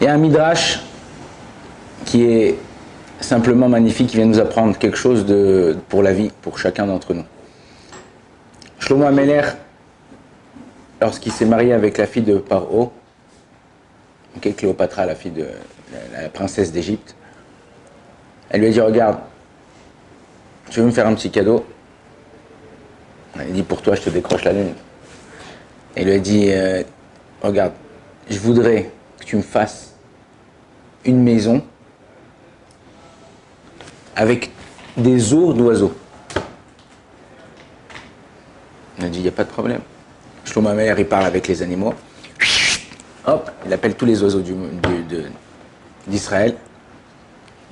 Il y a un midrash qui est simplement magnifique, qui vient nous apprendre quelque chose pour la vie, pour chacun d'entre nous. Shlomo HaMelech, lorsqu'il s'est marié avec la fille de Paro, Cléopatra, la fille de la princesse d'Égypte, elle lui a dit: regarde, tu veux me faire un petit cadeau? Elle dit: pour toi, je te décroche la lune. Elle lui a dit: regarde, je voudrais que tu me fasses une maison avec des os d'oiseaux. Elle a dit: il n'y a pas de problème. Shlomo HaMelech, il parle avec les animaux. Hop, il appelle tous les oiseaux d'Israël.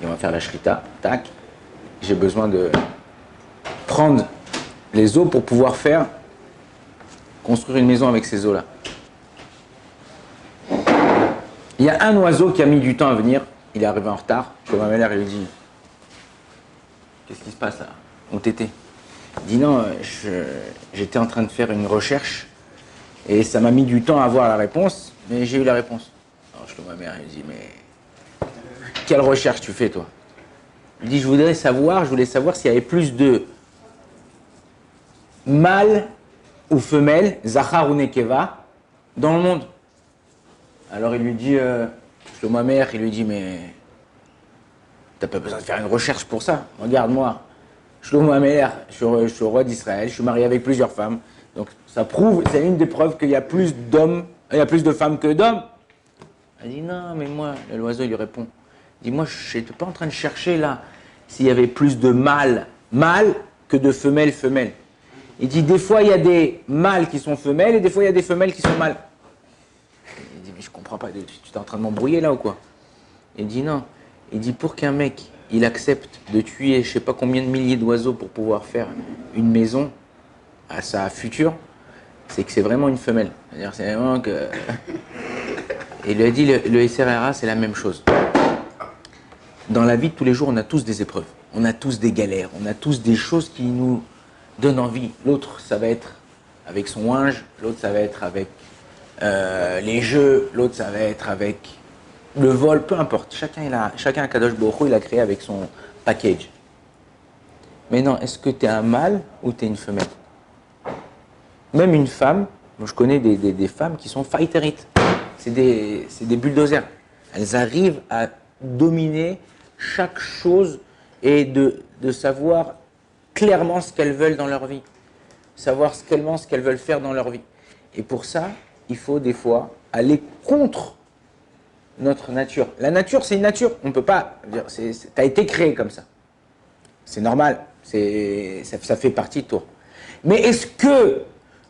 Et on va faire la shrita. Tac. J'ai besoin de prendre les os pour pouvoir construire une maison avec ces os-là. Il y a un oiseau qui a mis du temps à venir. Il est arrivé en retard. Shlomo HaMelech lui dit: qu'est-ce qui se passe là? Où t'étais? Il dit: non, j'étais en train de faire une recherche et ça m'a mis du temps à avoir la réponse, mais j'ai eu la réponse. Alors Shlomo HaMelech il dit: mais quelle recherche tu fais, toi? Il dit: je voulais savoir s'il y avait plus de mâles ou femelles, Zachar ou Nekeva, dans le monde. Alors il lui dit, Shlomo HaMelech, il lui dit: mais t'as pas besoin de faire une recherche pour ça. Regarde-moi, Shlomo HaMelech, je suis roi d'Israël, je suis marié avec plusieurs femmes. Donc ça prouve, c'est une des preuves qu'il y a plus de femmes que d'hommes. Elle dit: non, mais moi, l'oiseau, il lui répond: il dit: moi, je n'étais pas en train de chercher là s'il y avait plus de mâles que de femelles. Il dit: des fois, il y a des mâles qui sont femelles et des fois, il y a des femelles qui sont mâles. Il dit: mais je comprends pas, tu es en train de m'embrouiller là ou quoi? Il dit: non. Il dit: pour qu'un mec, il accepte de tuer je sais pas combien de milliers d'oiseaux pour pouvoir faire une maison à sa future, c'est que c'est vraiment une femelle. C'est-à-dire, c'est vraiment que... Et il lui a dit: le SRRA, c'est la même chose. Dans la vie de tous les jours, on a tous des épreuves, on a tous des galères, on a tous des choses qui nous donnent envie. L'autre, ça va être avec son linge, l'autre, ça va être avec les jeux, l'autre, ça va être avec le vol, peu importe. Chacun Kadosh Baruch Hu, il a créé avec son package. Mais non, est-ce que tu es un mâle ou tu es une femelle? Même une femme, moi je connais des femmes qui sont fighterites. C'est des bulldozers. Elles arrivent à dominer chaque chose et de savoir clairement ce qu'elles veulent dans leur vie. Savoir clairement ce qu'elles veulent faire dans leur vie. Et pour ça, il faut des fois aller contre notre nature. La nature, c'est une nature. On ne peut pas dire, t'as été créé comme ça. C'est normal. Ça fait partie de toi. Mais est-ce que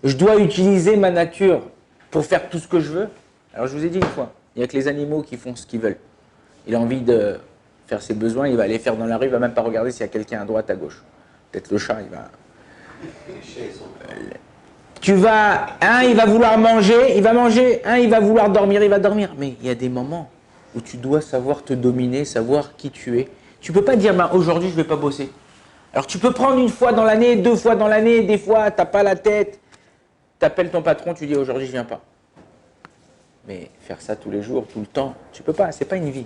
je dois utiliser ma nature pour faire tout ce que je veux? Alors je vous ai dit une fois, il n'y a que les animaux qui font ce qu'ils veulent. Il a envie de faire ses besoins, il va aller faire dans la rue, il ne va même pas regarder s'il y a quelqu'un à droite, à gauche. Peut-être le chat, il va... il va vouloir manger, il va manger, il va vouloir dormir, il va dormir. Mais il y a des moments où tu dois savoir te dominer, savoir qui tu es. Tu ne peux pas dire: aujourd'hui je ne vais pas bosser. Alors tu peux prendre une fois dans l'année, 2 fois dans l'année, des fois tu n'as pas la tête, tu appelles ton patron, tu dis: aujourd'hui je ne viens pas. Mais faire ça tous les jours, tout le temps, tu peux pas, c'est pas une vie.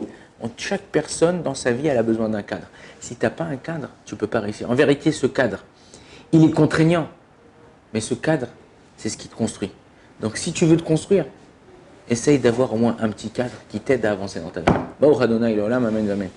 Chaque personne dans sa vie, elle a besoin d'un cadre. Si tu n'as pas un cadre, tu ne peux pas réussir. En vérité, ce cadre, il est contraignant. Mais ce cadre, c'est ce qui te construit. Donc si tu veux te construire, essaye d'avoir au moins un petit cadre qui t'aide à avancer dans ta vie. Baruch Adonai L'Olam, Amen, Amen.